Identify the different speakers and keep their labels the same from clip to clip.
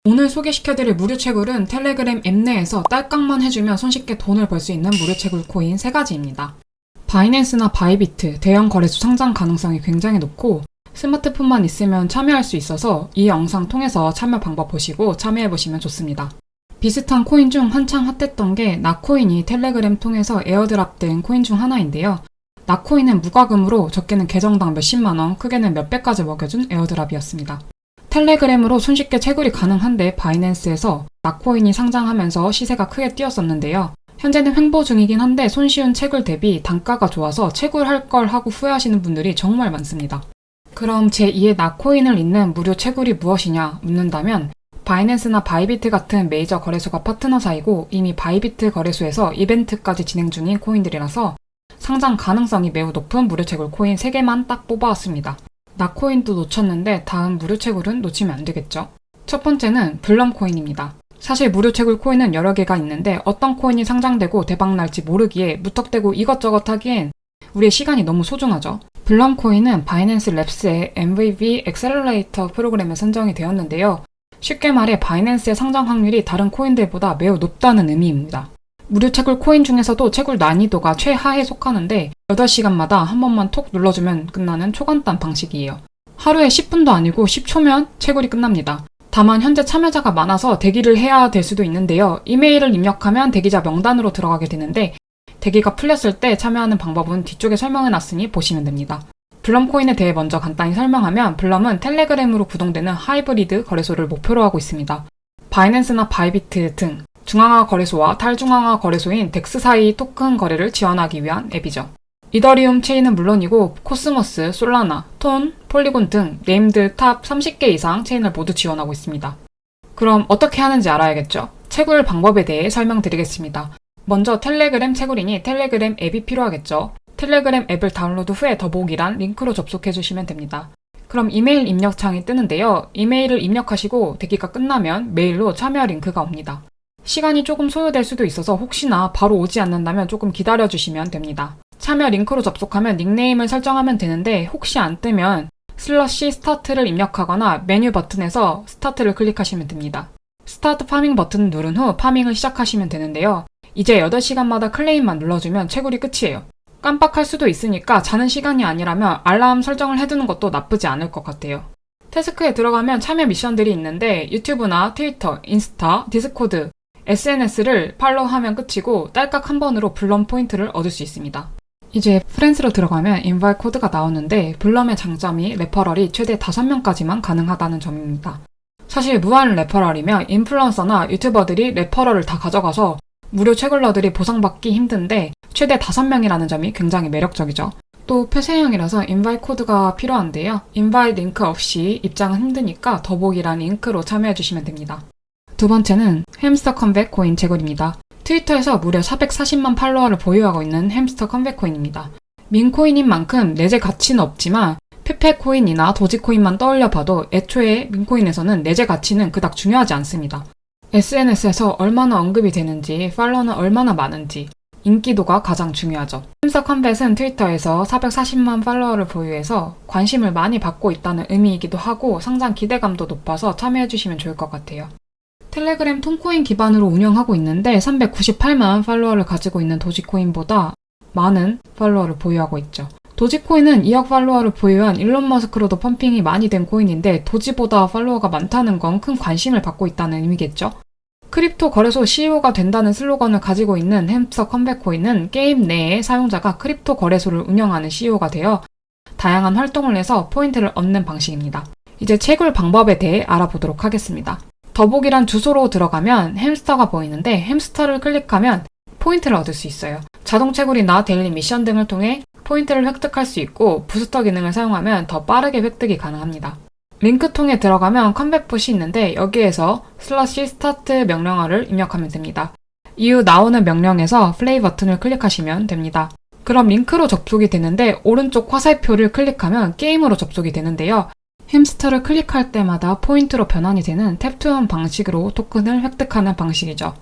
Speaker 1: 오늘 소개시켜드릴 무료 채굴은 텔레그램 앱 내에서 딸깍만 해주면 손쉽게 돈을 벌 수 있는 무료 채굴 코인 3가지입니다. 바이낸스나 바이비트, 대형 거래소 상장 가능성이 굉장히 높고 스마트폰만 있으면 참여할 수 있어서 이 영상 통해서 참여 방법 보시고 참여해보시면 좋습니다. 비슷한 코인 중 한창 핫했던 게 나코인이 텔레그램 통해서 에어드랍된 코인 중 하나인데요. 나코인은 무과금으로 적게는 계정당 몇십만원, 크게는 몇백까지 먹여준 에어드랍이었습니다. 텔레그램으로 손쉽게 채굴이 가능한데 바이낸스에서 나코인이 상장하면서 시세가 크게 뛰었었는데요. 현재는 횡보 중이긴 한데 손쉬운 채굴 대비 단가가 좋아서 채굴할 걸 하고 후회하시는 분들이 정말 많습니다. 그럼 제2의 나코인을 잇는 무료 채굴이 무엇이냐 묻는다면 바이낸스나 바이비트 같은 메이저 거래소가 파트너 사이고 이미 바이비트 거래소에서 이벤트까지 진행 중인 코인들이라서 상장 가능성이 매우 높은 무료 채굴 코인 3개만 딱 뽑아왔습니다. 나코인도 놓쳤는데 다음 무료 채굴은 놓치면 안 되겠죠? 첫 번째는 블럼코인입니다. 사실 무료 채굴 코인은 여러 개가 있는데 어떤 코인이 상장되고 대박날지 모르기에 무턱대고 이것저것 하기엔 우리의 시간이 너무 소중하죠. 블럼코인은 바이낸스 랩스의 MVP 엑셀러레이터 프로그램에 선정이 되었는데요. 쉽게 말해 바이낸스의 상장 확률이 다른 코인들보다 매우 높다는 의미입니다. 무료 채굴 코인 중에서도 채굴 난이도가 최하에 속하는데 8시간마다 한 번만 톡 눌러주면 끝나는 초간단 방식이에요. 하루에 10분도 아니고 10초면 채굴이 끝납니다. 다만 현재 참여자가 많아서 대기를 해야 될 수도 있는데요. 이메일을 입력하면 대기자 명단으로 들어가게 되는데 대기가 풀렸을 때 참여하는 방법은 뒤쪽에 설명해놨으니 보시면 됩니다. 블럼코인에 대해 먼저 간단히 설명하면 블럼은 텔레그램으로 구동되는 하이브리드 거래소를 목표로 하고 있습니다. 바이낸스나 바이비트 등 중앙화 거래소와 탈중앙화 거래소인 덱스 사이 토큰 거래를 지원하기 위한 앱이죠. 이더리움 체인은 물론이고 코스모스, 솔라나, 톤, 폴리곤 등 네임드 탑 30개 이상 체인을 모두 지원하고 있습니다. 그럼 어떻게 하는지 알아야겠죠? 채굴 방법에 대해 설명드리겠습니다. 먼저 텔레그램 채굴이니 텔레그램 앱이 필요하겠죠. 텔레그램 앱을 다운로드 후에 더보기란 링크로 접속해주시면 됩니다. 그럼 이메일 입력창이 뜨는데요. 이메일을 입력하시고 대기가 끝나면 메일로 참여 링크가 옵니다. 시간이 조금 소요될 수도 있어서 혹시나 바로 오지 않는다면 조금 기다려주시면 됩니다. 참여 링크로 접속하면 닉네임을 설정하면 되는데 혹시 안 뜨면 스타트를 입력하거나 메뉴 버튼에서 스타트를 클릭하시면 됩니다. 스타트 파밍 버튼을 누른 후 파밍을 시작하시면 되는데요. 이제 8시간마다 클레임만 눌러주면 채굴이 끝이에요. 깜빡할 수도 있으니까 자는 시간이 아니라면 알람 설정을 해두는 것도 나쁘지 않을 것 같아요. 태스크에 들어가면 참여 미션들이 있는데 유튜브나 트위터, 인스타, 디스코드, SNS를 팔로우하면 끝이고 딸깍 한 번으로 블럼 포인트를 얻을 수 있습니다. 이제 프렌즈로 들어가면 인바이트 코드가 나오는데 블럼의 장점이 레퍼럴이 최대 5명까지만 가능하다는 점입니다. 사실 무한 레퍼럴이면 인플루언서나 유튜버들이 레퍼럴을 다 가져가서 무료 채굴러들이 보상받기 힘든데 최대 5명이라는 점이 굉장히 매력적이죠. 또 폐쇄형이라서 인바이트 코드가 필요한데요. 인바이트 링크 없이 입장은 힘드니까 더보기란 링크로 참여해주시면 됩니다. 두 번째는 햄스터 컴백 코인 채굴입니다. 트위터에서 무려 440만 팔로워를 보유하고 있는 햄스터 컴백 코인입니다. 민코인인 만큼 내재 가치는 없지만 페페코인이나 도지코인만 떠올려 봐도 애초에 민코인에서는 내재 가치는 그닥 중요하지 않습니다. SNS에서 얼마나 언급이 되는지, 팔로워는 얼마나 많은지, 인기도가 가장 중요하죠. 햄스터 컴백은 트위터에서 440만 팔로워를 보유해서 관심을 많이 받고 있다는 의미이기도 하고 상장 기대감도 높아서 참여해주시면 좋을 것 같아요. 텔레그램 톤코인 기반으로 운영하고 있는데 398만 팔로워를 가지고 있는 도지코인보다 많은 팔로워를 보유하고 있죠. 도지코인은 2억 팔로워를 보유한 일론 머스크로도 펌핑이 많이 된 코인인데 도지보다 팔로워가 많다는 건 큰 관심을 받고 있다는 의미겠죠. 크립토 거래소 CEO가 된다는 슬로건을 가지고 있는 햄스터 컴백 코인은 게임 내에 사용자가 크립토 거래소를 운영하는 CEO가 되어 다양한 활동을 해서 포인트를 얻는 방식입니다. 이제 채굴 방법에 대해 알아보도록 하겠습니다. 더보기란 주소로 들어가면 햄스터가 보이는데 햄스터를 클릭하면 포인트를 얻을 수 있어요. 자동 채굴이나 데일리 미션 등을 통해 포인트를 획득할 수 있고 부스터 기능을 사용하면 더 빠르게 획득이 가능합니다. 링크 통에 들어가면 컴백봇이 있는데 여기에서 /스타트 명령어를 입력하면 됩니다. 이후 나오는 명령에서 플레이 버튼을 클릭하시면 됩니다. 그럼 링크로 접속이 되는데 오른쪽 화살표를 클릭하면 게임으로 접속이 되는데요. 햄스터를 클릭할 때마다 포인트로 변환이 되는 탭투원 방식으로 토큰을 획득하는 방식이죠.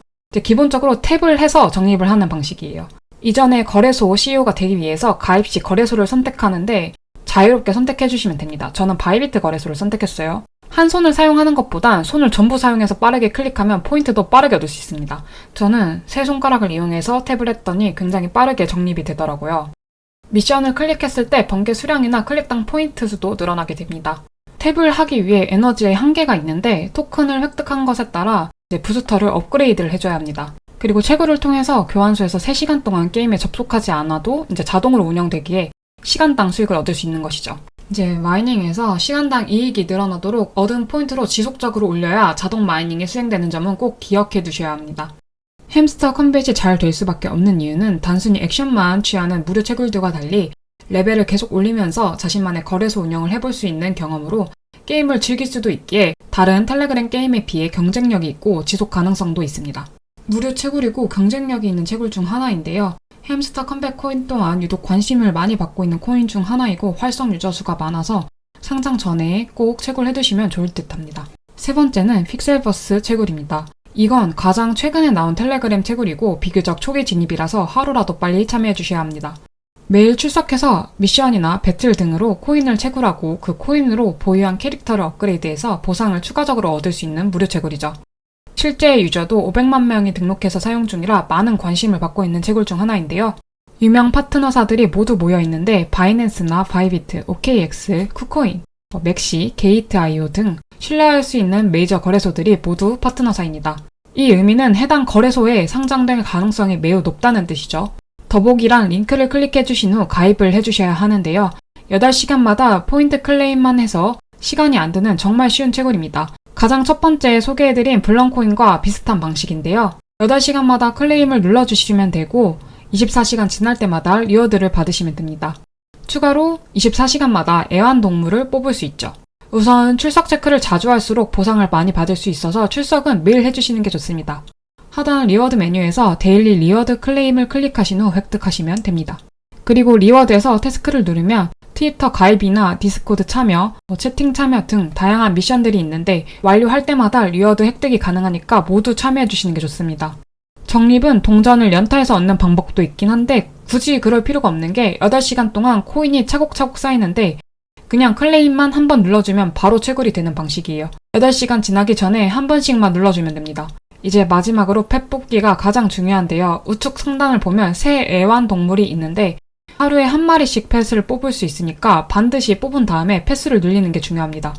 Speaker 1: 기본적으로 탭을 해서 적립을 하는 방식이에요. 이전에 거래소 CEO가 되기 위해서 가입 시 거래소를 선택하는데 자유롭게 선택해주시면 됩니다. 저는 바이비트 거래소를 선택했어요. 한 손을 사용하는 것보단 손을 전부 사용해서 빠르게 클릭하면 포인트도 빠르게 얻을 수 있습니다. 저는 세 손가락을 이용해서 탭을 했더니 굉장히 빠르게 정립이 되더라고요. 미션을 클릭했을 때 번개 수량이나 클릭당 포인트 수도 늘어나게 됩니다. 탭을 하기 위해 에너지의 한계가 있는데 토큰을 획득한 것에 따라 이제 부스터를 업그레이드를 해줘야 합니다. 그리고 채굴을 통해서 교환소에서 3시간 동안 게임에 접속하지 않아도 이제 자동으로 운영되기에 시간당 수익을 얻을 수 있는 것이죠. 이제 마이닝에서 시간당 이익이 늘어나도록 얻은 포인트로 지속적으로 올려야 자동 마이닝이 수행되는 점은 꼭 기억해 두셔야 합니다. 햄스터 컴뱃이 잘 될 수밖에 없는 이유는 단순히 액션만 취하는 무료 채굴들과 달리 레벨을 계속 올리면서 자신만의 거래소 운영을 해볼 수 있는 경험으로 게임을 즐길 수도 있기에 다른 텔레그램 게임에 비해 경쟁력이 있고 지속 가능성도 있습니다. 무료 채굴이고 경쟁력이 있는 채굴 중 하나인데요. 햄스터 컴뱃 코인 또한 유독 관심을 많이 받고 있는 코인 중 하나이고 활성 유저 수가 많아서 상장 전에 꼭 채굴해두시면 좋을 듯 합니다. 세 번째는 픽셀버스 채굴입니다. 이건 가장 최근에 나온 텔레그램 채굴이고 비교적 초기 진입이라서 하루라도 빨리 참여해주셔야 합니다. 매일 출석해서 미션이나 배틀 등으로 코인을 채굴하고 그 코인으로 보유한 캐릭터를 업그레이드해서 보상을 추가적으로 얻을 수 있는 무료 채굴이죠. 실제 유저도 500만 명이 등록해서 사용 중이라 많은 관심을 받고 있는 채굴 중 하나인데요. 유명 파트너사들이 모두 모여 있는데 바이낸스나 바이비트, OKX, 쿠코인, 맥시, 게이트.io 등 신뢰할 수 있는 메이저 거래소들이 모두 파트너사입니다. 이 의미는 해당 거래소에 상장될 가능성이 매우 높다는 뜻이죠. 더보기란 링크를 클릭해주신 후 가입을 해주셔야 하는데요. 8시간마다 포인트 클레임만 해서 시간이 안 드는 정말 쉬운 채굴입니다. 가장 첫 번째 소개해드린 블런코인과 비슷한 방식인데요. 8시간마다 클레임을 눌러주시면 되고 24시간 지날 때마다 리워드를 받으시면 됩니다. 추가로 24시간마다 애완동물을 뽑을 수 있죠. 우선 출석 체크를 자주 할수록 보상을 많이 받을 수 있어서 출석은 매일 해주시는 게 좋습니다. 하단 리워드 메뉴에서 데일리 리워드 클레임을 클릭하신 후 획득하시면 됩니다. 그리고 리워드에서 태스크를 누르면 트위터 가입이나 디스코드 참여, 채팅 참여 등 다양한 미션들이 있는데 완료할 때마다 리워드 획득이 가능하니까 모두 참여해주시는 게 좋습니다. 적립은 동전을 연타해서 얻는 방법도 있긴 한데 굳이 그럴 필요가 없는 게 8시간 동안 코인이 차곡차곡 쌓이는데 그냥 클레임만 한 번 눌러주면 바로 채굴이 되는 방식이에요. 8시간 지나기 전에 한 번씩만 눌러주면 됩니다. 이제 마지막으로 펫 뽑기가 가장 중요한데요. 우측 상단을 보면 새 애완동물이 있는데 하루에 한 마리씩 펫을 뽑을 수 있으니까 반드시 뽑은 다음에 펫수를 늘리는 게 중요합니다.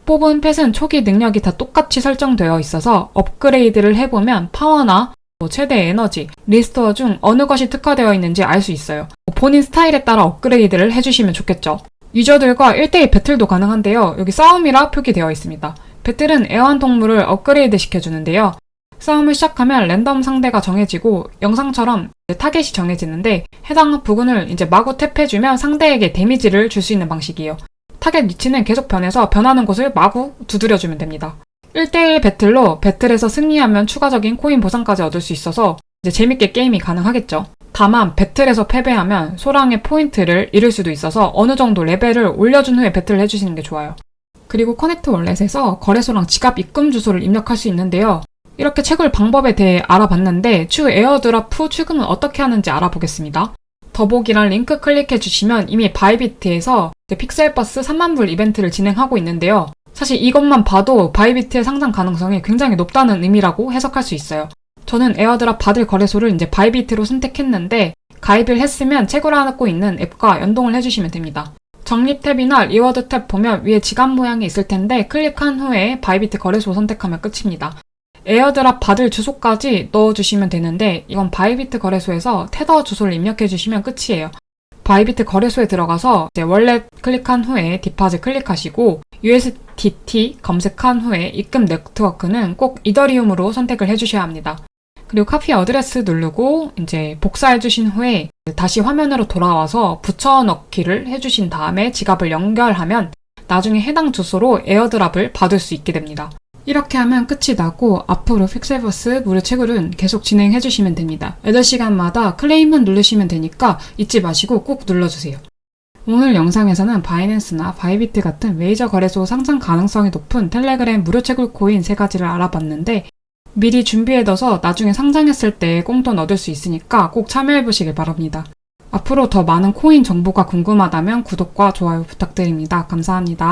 Speaker 1: 뽑은 펫은 초기 능력이 다 똑같이 설정되어 있어서 업그레이드를 해보면 파워나 최대 에너지, 리스토어 중 어느 것이 특화되어 있는지 알 수 있어요. 본인 스타일에 따라 업그레이드를 해주시면 좋겠죠. 유저들과 1대1 배틀도 가능한데요. 여기 싸움이라 표기되어 있습니다. 배틀은 애완동물을 업그레이드 시켜주는데요. 싸움을 시작하면 랜덤 상대가 정해지고 영상처럼 타겟이 정해지는데 해당 부분을 이제 마구 탭해주면 상대에게 데미지를 줄 수 있는 방식이에요. 타겟 위치는 계속 변해서 변하는 곳을 마구 두드려주면 됩니다. 1대1 배틀로 배틀에서 승리하면 추가적인 코인 보상까지 얻을 수 있어서 이제 재밌게 게임이 가능하겠죠. 다만 배틀에서 패배하면 소량의 포인트를 잃을 수도 있어서 어느 정도 레벨을 올려준 후에 배틀을 해주시는 게 좋아요. 그리고 커넥트 월렛에서 거래소랑 지갑 입금 주소를 입력할 수 있는데요. 이렇게 채굴 방법에 대해 알아봤는데 추후 에어드랍 후 출금은 어떻게 하는지 알아보겠습니다. 더보기란 링크 클릭해주시면 이미 바이비트에서 픽셀버스 3만불 이벤트를 진행하고 있는데요. 사실 이것만 봐도 바이비트의 상장 가능성이 굉장히 높다는 의미라고 해석할 수 있어요. 저는 에어드랍 받을 거래소를 이제 바이비트로 선택했는데 가입을 했으면 채굴하고 있는 앱과 연동을 해주시면 됩니다. 적립 탭이나 리워드 탭 보면 위에 지갑 모양이 있을 텐데 클릭한 후에 바이비트 거래소 선택하면 끝입니다. 에어드랍 받을 주소까지 넣어주시면 되는데 이건 바이비트 거래소에서 테더 주소를 입력해주시면 끝이에요. 바이비트 거래소에 들어가서 이제 월렛 클릭한 후에 디파짓 클릭하시고 USDT 검색한 후에 입금 네트워크는 꼭 이더리움으로 선택을 해주셔야 합니다. 그리고 카피 어드레스 누르고 이제 복사해주신 후에 다시 화면으로 돌아와서 붙여넣기를 해주신 다음에 지갑을 연결하면 나중에 해당 주소로 에어드랍을 받을 수 있게 됩니다. 이렇게 하면 끝이 나고 앞으로 픽셀버스 무료 채굴은 계속 진행해주시면 됩니다. 8시간마다 클레임만 누르시면 되니까 잊지 마시고 꼭 눌러주세요. 오늘 영상에서는 바이낸스나 바이비트 같은 메이저 거래소 상장 가능성이 높은 텔레그램 무료 채굴 코인 3가지를 알아봤는데 미리 준비해둬서 나중에 상장했을 때 꽁돈 얻을 수 있으니까 꼭 참여해보시길 바랍니다. 앞으로 더 많은 코인 정보가 궁금하다면 구독과 좋아요 부탁드립니다. 감사합니다.